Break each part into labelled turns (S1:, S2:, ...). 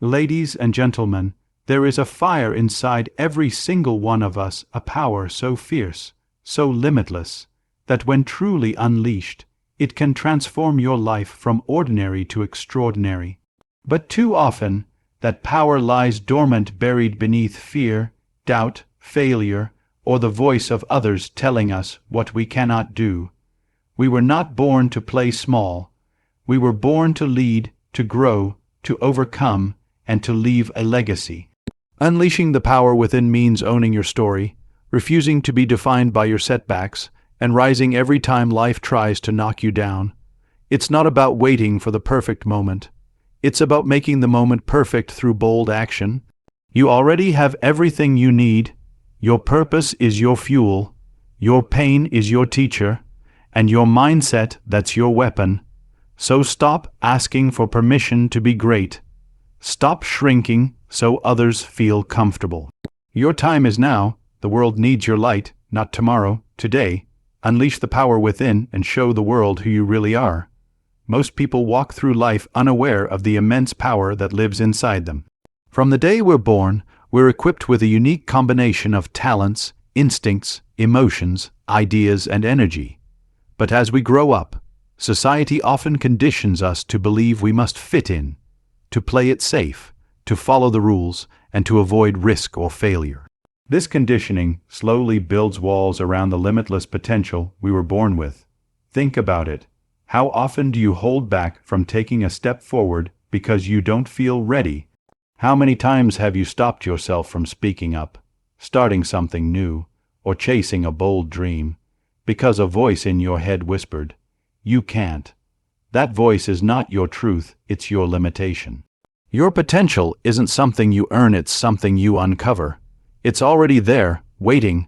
S1: Ladies and gentlemen, there is a fire inside every single one of us, a power so fierce, so limitless, that when truly unleashed, it can transform your life from ordinary to extraordinary. But too often, that power lies dormant, buried beneath fear, doubt, failure, or the voice of others telling us what we cannot do. We were not born to play small. We were born to lead, to grow, to overcome, and to leave a legacy. Unleashing the power within means owning your story, refusing to be defined by your setbacks, and rising every time life tries to knock you down. It's not about waiting for the perfect moment. It's about making the moment perfect through bold action. You already have everything you need. Your purpose is your fuel. Your pain is your teacher. And your mindset, that's your weapon. So stop asking for permission to be great. Stop shrinking so others feel comfortable. Your time is now. The world needs your light, not tomorrow, today. Unleash the power within and show the world who you really are. Most people walk through life unaware of the immense power that lives inside them. From the day we're born, we're equipped with a unique combination of talents, instincts, emotions, ideas, and energy. But as we grow up, society often conditions us to believe we must fit in, to play it safe, to follow the rules, and to avoid risk or failure. This conditioning slowly builds walls around the limitless potential we were born with. Think about it. How often do you hold back from taking a step forward because you don't feel ready? How many times have you stopped yourself from speaking up, starting something new, or chasing a bold dream, because a voice in your head whispered, "You can't." That voice is not your truth, it's your limitation. Your potential isn't something you earn, it's something you uncover. It's already there, waiting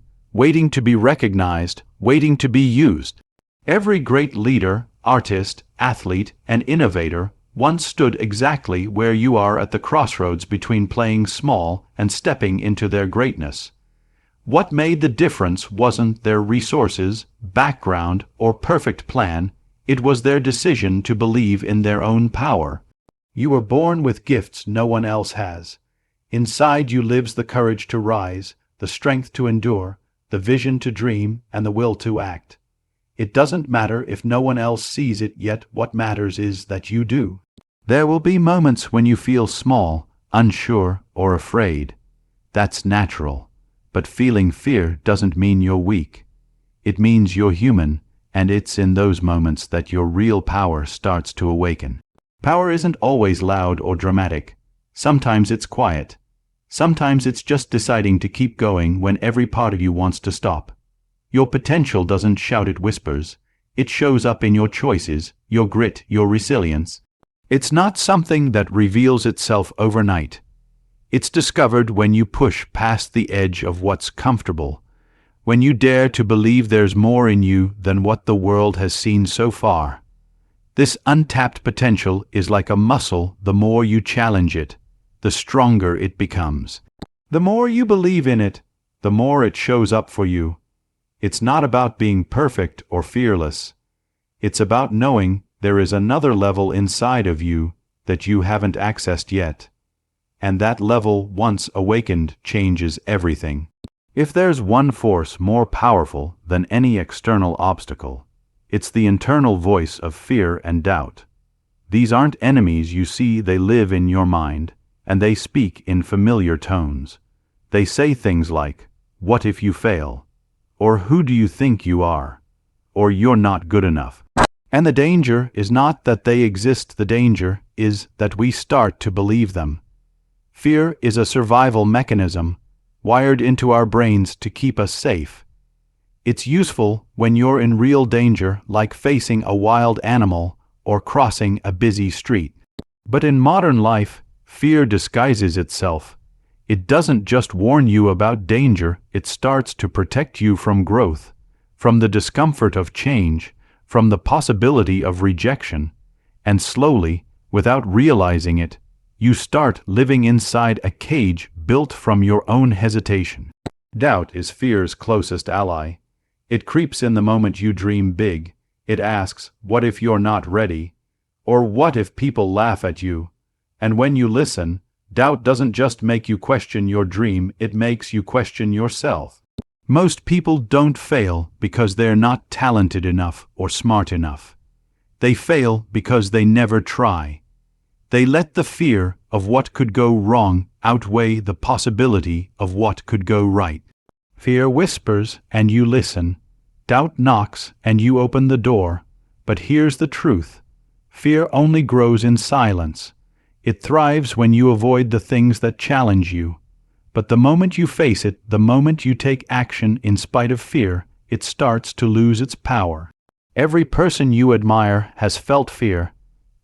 S1: to be recognized, waiting to be used. Every great leader, artist, athlete, and innovator once stood exactly where you are at the crossroads between playing small and stepping into their greatness. What made the difference wasn't their resources, background, or perfect plan. It was their decision to believe in their own power. You were born with gifts no one else has. Inside you lives the courage to rise, the strength to endure, the vision to dream, and the will to act. It doesn't matter if no one else sees it yet. What matters is that you do. There will be moments when you feel small, unsure, or afraid. That's natural. But feeling fear doesn't mean you're weak. It means you're human, and it's in those moments that your real power starts to awaken. Power isn't always loud or dramatic. Sometimes it's quiet. Sometimes it's just deciding to keep going when every part of you wants to stop. Your potential doesn't shout, it whispers. It shows up in your choices, your grit, your resilience. It's not something that reveals itself overnight. It's discovered when you push past the edge of what's comfortable, when you dare to believe there's more in you than what the world has seen so far. This untapped potential is like a muscle. The more you challenge it, the stronger it becomes. The more you believe in it, the more it shows up for you. It's not about being perfect or fearless. It's about knowing there is another level inside of you that you haven't accessed yet. And that level, once awakened, changes everything. If there's one force more powerful than any external obstacle, it's the internal voice of fear and doubt. These aren't enemies you see, they live in your mind, and they speak in familiar tones. They say things like, "What if you fail?" Or "Who do you think you are?" Or "You're not good enough." And the danger is not that they exist, the danger is that we start to believe them. Fear is a survival mechanism wired into our brains to keep us safe. It's useful when you're in real danger, like facing a wild animal or crossing a busy street. But in modern life, fear disguises itself. It doesn't just warn you about danger, it starts to protect you from growth, from the discomfort of change, from the possibility of rejection. And slowly, without realizing it, you start living inside a cage built from your own hesitation. Doubt is fear's closest ally. It creeps in the moment you dream big. It asks, "What if you're not ready?" Or "What if people laugh at you?" And when you listen, Doubt doesn't just make you question your dream, it makes you question yourself. Most people don't fail because they're not talented enough or smart enough. They fail because they never try. They let the fear of what could go wrong outweigh the possibility of what could go right. Fear whispers and you listen. Doubt knocks and you open the door. But here's the truth. Fear only grows in silence. It thrives when you avoid the things that challenge you. But the moment you face it, the moment you take action in spite of fear, it starts to lose its power. Every person you admire has felt fear.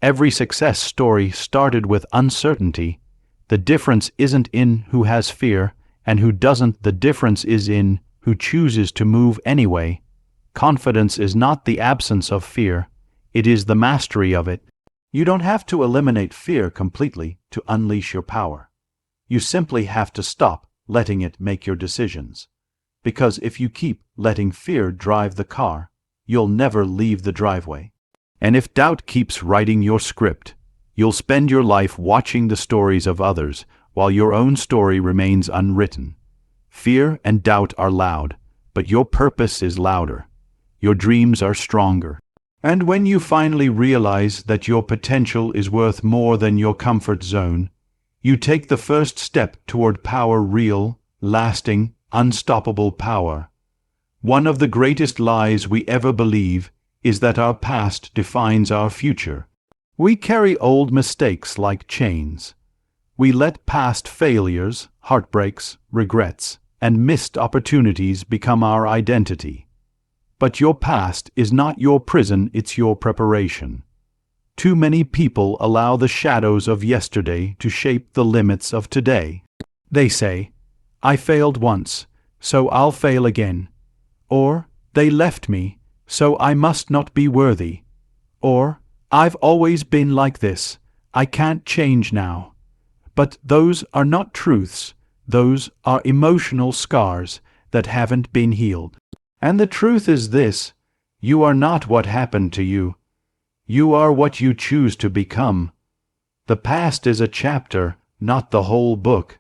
S1: Every success story started with uncertainty. The difference isn't in who has fear and who doesn't, the difference is in who chooses to move anyway. Confidence is not the absence of fear, it is the mastery of it. You don't have to eliminate fear completely to unleash your power. You simply have to stop letting it make your decisions. Because if you keep letting fear drive the car, you'll never leave the driveway. And if doubt keeps writing your script, you'll spend your life watching the stories of others while your own story remains unwritten. Fear and doubt are loud, but your purpose is louder. Your dreams are stronger. And when you finally realize that your potential is worth more than your comfort zone, you take the first step toward power, real, lasting, unstoppable power. One of the greatest lies we ever believe is that our past defines our future. We carry old mistakes like chains. We let past failures, heartbreaks, regrets, and missed opportunities become our identity. But your past is not your prison, it's your preparation. Too many people allow the shadows of yesterday to shape the limits of today. They say, "I failed once, so I'll fail again." Or, "They left me, so I must not be worthy." Or, "I've always been like this, I can't change now." But those are not truths, those are emotional scars that haven't been healed. And the truth is this: you are not what happened to you. You are what you choose to become. The past is a chapter, not the whole book.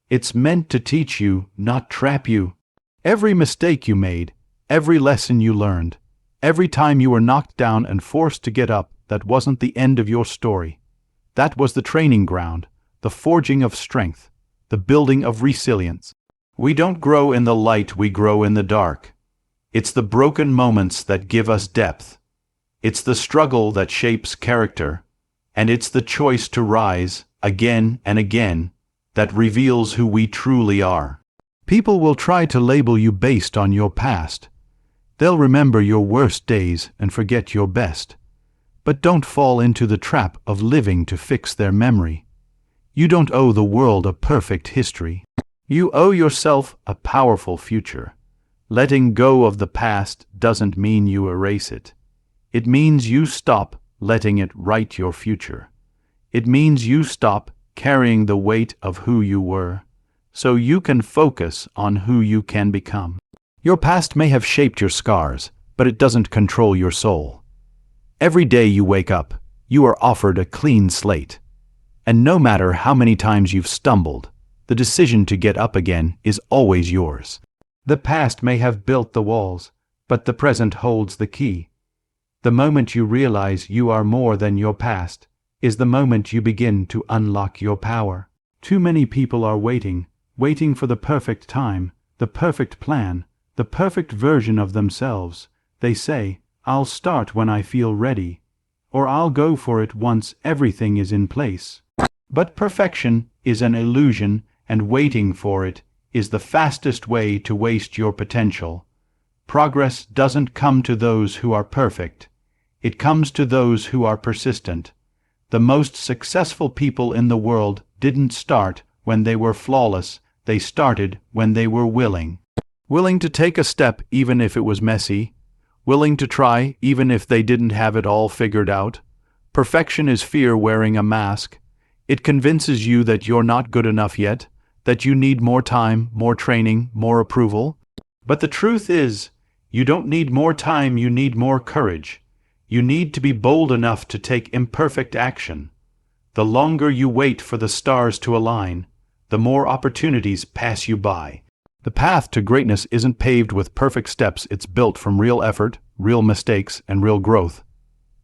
S1: It's meant to teach you, not trap you. Every mistake you made, every lesson you learned, every time you were knocked down and forced to get up, that wasn't the end of your story. That was the training ground, the forging of strength, the building of resilience. We don't grow in the light, we grow in the dark. It's the broken moments that give us depth. It's the struggle that shapes character. And it's the choice to rise, again and again, that reveals who we truly are. People will try to label you based on your past. They'll remember your worst days and forget your best. But don't fall into the trap of living to fix their memory. You don't owe the world a perfect history. You owe yourself a powerful future. Letting go of the past doesn't mean you erase it. It means you stop letting it write your future. It means you stop carrying the weight of who you were, so you can focus on who you can become. Your past may have shaped your scars, but it doesn't control your soul. Every day you wake up, you are offered a clean slate. And no matter how many times you've stumbled, the decision to get up again is always yours. The past may have built the walls, but the present holds the key. The moment you realize you are more than your past is the moment you begin to unlock your power. Too many people are waiting for the perfect time, the perfect plan, the perfect version of themselves. They say, "I'll start when I feel ready," or "I'll go for it once everything is in place." But perfection is an illusion, and waiting for it is the fastest way to waste your potential. Progress doesn't come to those who are perfect. It comes to those who are persistent. The most successful people in the world didn't start when they were flawless, they started when they were willing. Willing to take a step even if it was messy. Willing to try even if they didn't have it all figured out. Perfection is fear wearing a mask. It convinces you that you're not good enough yet, that you need more time, more training, more approval. But the truth is, you don't need more time, you need more courage. You need to be bold enough to take imperfect action. The longer you wait for the stars to align, the more opportunities pass you by. The path to greatness isn't paved with perfect steps, it's built from real effort, real mistakes, and real growth.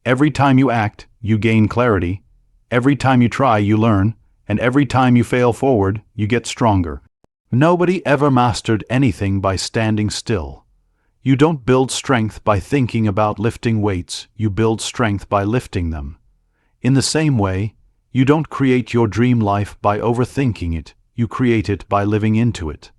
S1: Every time you act, you gain clarity. Every time you try, you learn. And every time you fail forward, you get stronger. Nobody ever mastered anything by standing still. You don't build strength by thinking about lifting weights, you build strength by lifting them. In the same way, you don't create your dream life by overthinking it, you create it by living into it.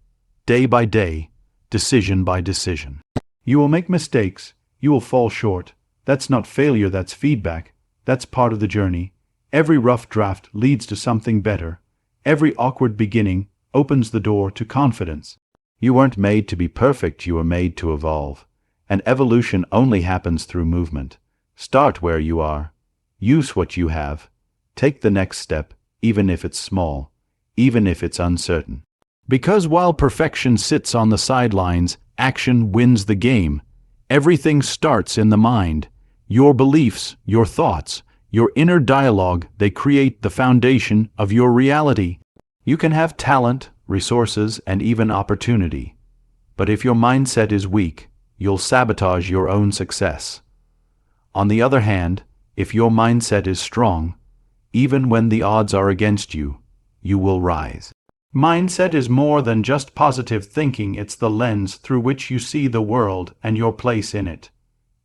S1: Day by day, decision by decision. You will make mistakes, you will fall short. That's not failure, that's feedback. That's part of the journey. Every rough draft leads to something better. Every awkward beginning opens the door to confidence. You weren't made to be perfect, you were made to evolve. And evolution only happens through movement. Start where you are. Use what you have. Take the next step, even if it's small, even if it's uncertain. Because while perfection sits on the sidelines, action wins the game. Everything starts in the mind. Your beliefs, your thoughts, your inner dialogue, they create the foundation of your reality. You can have talent, resources, and even opportunity. But if your mindset is weak, you'll sabotage your own success. On the other hand, if your mindset is strong, even when the odds are against you, you will rise. Mindset is more than just positive thinking, it's the lens through which you see the world and your place in it.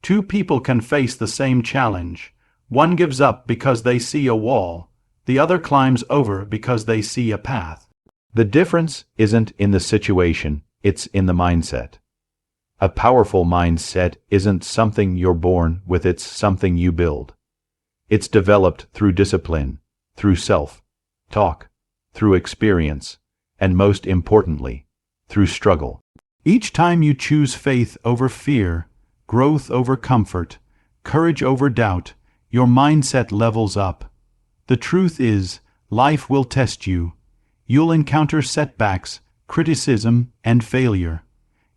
S1: Two people can face the same challenge. One gives up because they see a wall, the other climbs over because they see a path. The difference isn't in the situation, it's in the mindset. A powerful mindset isn't something you're born with, it's something you build. It's developed through discipline, through self-talk, through experience, and most importantly, through struggle. Each time you choose faith over fear, growth over comfort, courage over doubt, your mindset levels up. The truth is, life will test you. You'll encounter setbacks, criticism, and failure.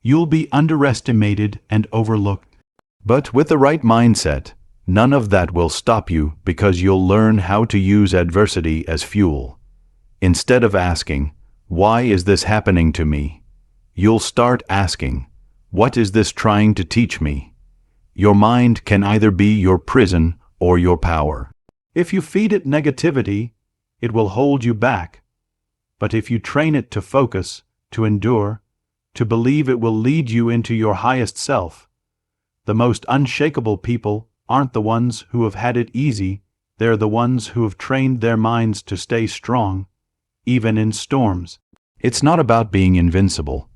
S1: You'll be underestimated and overlooked. But with the right mindset, none of that will stop you because you'll learn how to use adversity as fuel. Instead of asking, "Why is this happening to me?" you'll start asking, "What is this trying to teach me?" Your mind can either be your prison or your power. If you feed it negativity, it will hold you back. But if you train it to focus, to endure, to believe it will lead you into your highest self, the most unshakable people aren't the ones who have had it easy, they're the ones who have trained their minds to stay strong, even in storms. It's not about being invincible.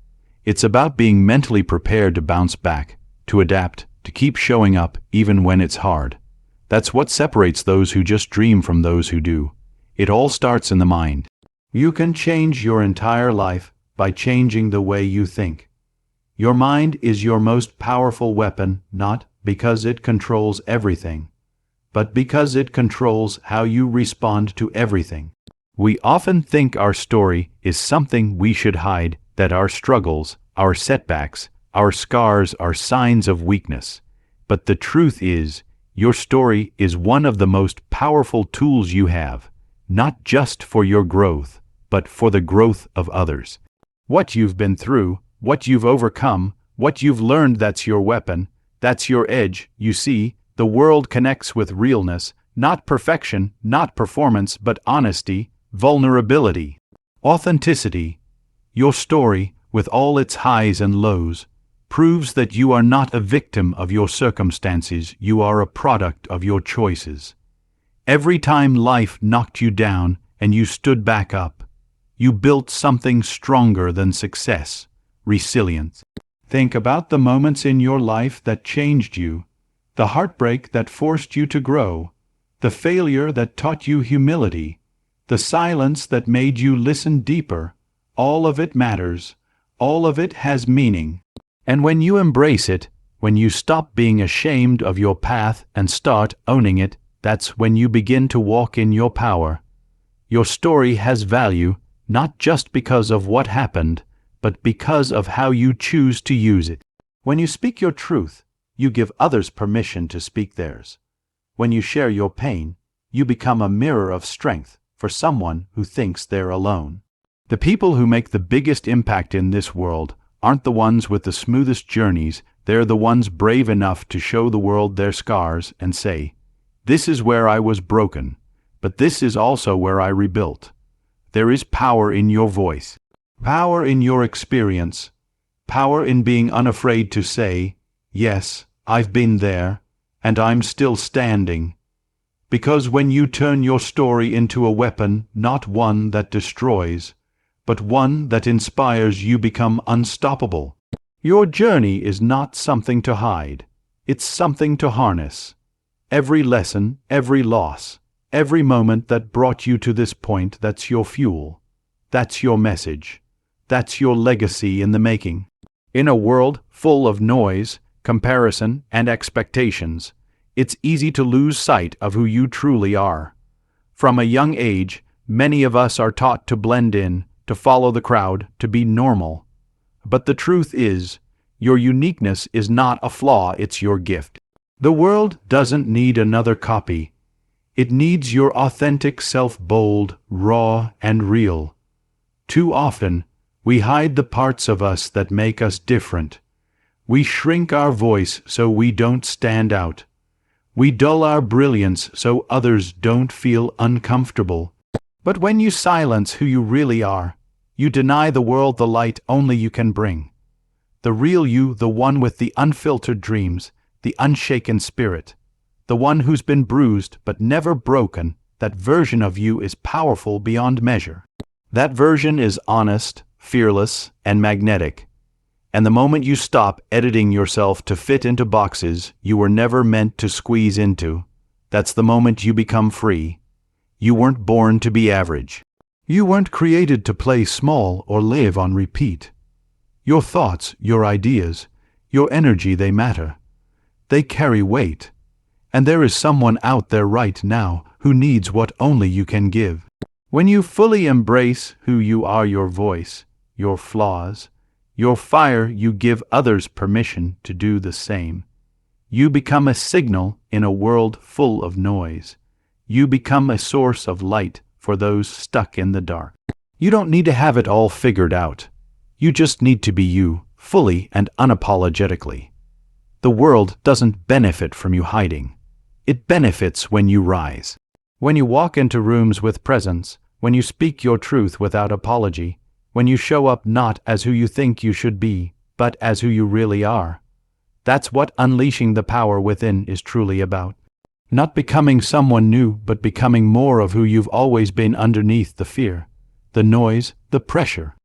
S1: It's about being mentally prepared to bounce back, to adapt, to keep showing up even when it's hard. That's what separates those who just dream from those who do. It all starts in the mind. You can change your entire life by changing the way you think. Your mind is your most powerful weapon, not because it controls everything, but because it controls how you respond to everything. We often think our story is something we should hide, that our struggles, our setbacks, our scars are signs of weakness. But the truth is, your story is one of the most powerful tools you have, not just for your growth, but for the growth of others. What you've been through, what you've overcome, what you've learned, that's your weapon, that's your edge. You see, the world connects with realness, not perfection, not performance, but honesty, vulnerability, authenticity. Your story, with all its highs and lows, proves that you are not a victim of your circumstances, you are a product of your choices. Every time life knocked you down and you stood back up, you built something stronger than success, resilience. Think about the moments in your life that changed you, the heartbreak that forced you to grow, the failure that taught you humility, the silence that made you listen deeper. All of it matters. All of it has meaning. And when you embrace it, when you stop being ashamed of your path and start owning it, that's when you begin to walk in your power. Your story has value, not just because of what happened, but because of how you choose to use it. When you speak your truth, you give others permission to speak theirs. When you share your pain, you become a mirror of strength for someone who thinks they're alone. The people who make the biggest impact in this world aren't the ones with the smoothest journeys, they're the ones brave enough to show the world their scars and say, "This is where I was broken, but this is also where I rebuilt." There is power in your voice, power in your experience, power in being unafraid to say, "Yes, I've been there, and I'm still standing." Because when you turn your story into a weapon, not one that destroys, but one that inspires, you become unstoppable. Your journey is not something to hide. It's something to harness. Every lesson, every loss, every moment that brought you to this point, that's your fuel. That's your message. That's your legacy in the making. In a world full of noise, comparison, and expectations, it's easy to lose sight of who you truly are. From a young age, many of us are taught to blend in, to follow the crowd, to be normal. But the truth is, your uniqueness is not a flaw, it's your gift. The world doesn't need another copy. It needs your authentic self, bold, raw, and real. Too often, we hide the parts of us that make us different. We shrink our voice so we don't stand out. We dull our brilliance so others don't feel uncomfortable. But when you silence who you really are, you deny the world the light only you can bring. The real you, the one with the unfiltered dreams, the unshaken spirit, the one who's been bruised but never broken, that version of you is powerful beyond measure. That version is honest, fearless, and magnetic. And the moment you stop editing yourself to fit into boxes you were never meant to squeeze into, that's the moment you become free. You weren't born to be average. You weren't created to play small or live on repeat. Your thoughts, your ideas, your energy, they matter. They carry weight. And there is someone out there right now who needs what only you can give. When you fully embrace who you are, your voice, your flaws, your fire, you give others permission to do the same. You become a signal in a world full of noise. You become a source of light for those stuck in the dark. You don't need to have it all figured out. You just need to be you, fully and unapologetically. The world doesn't benefit from you hiding. It benefits when you rise. When you walk into rooms with presence, when you speak your truth without apology, when you show up not as who you think you should be, but as who you really are. That's what unleashing the power within is truly about. Not becoming someone new, but becoming more of who you've always been underneath the fear, the noise, the pressure,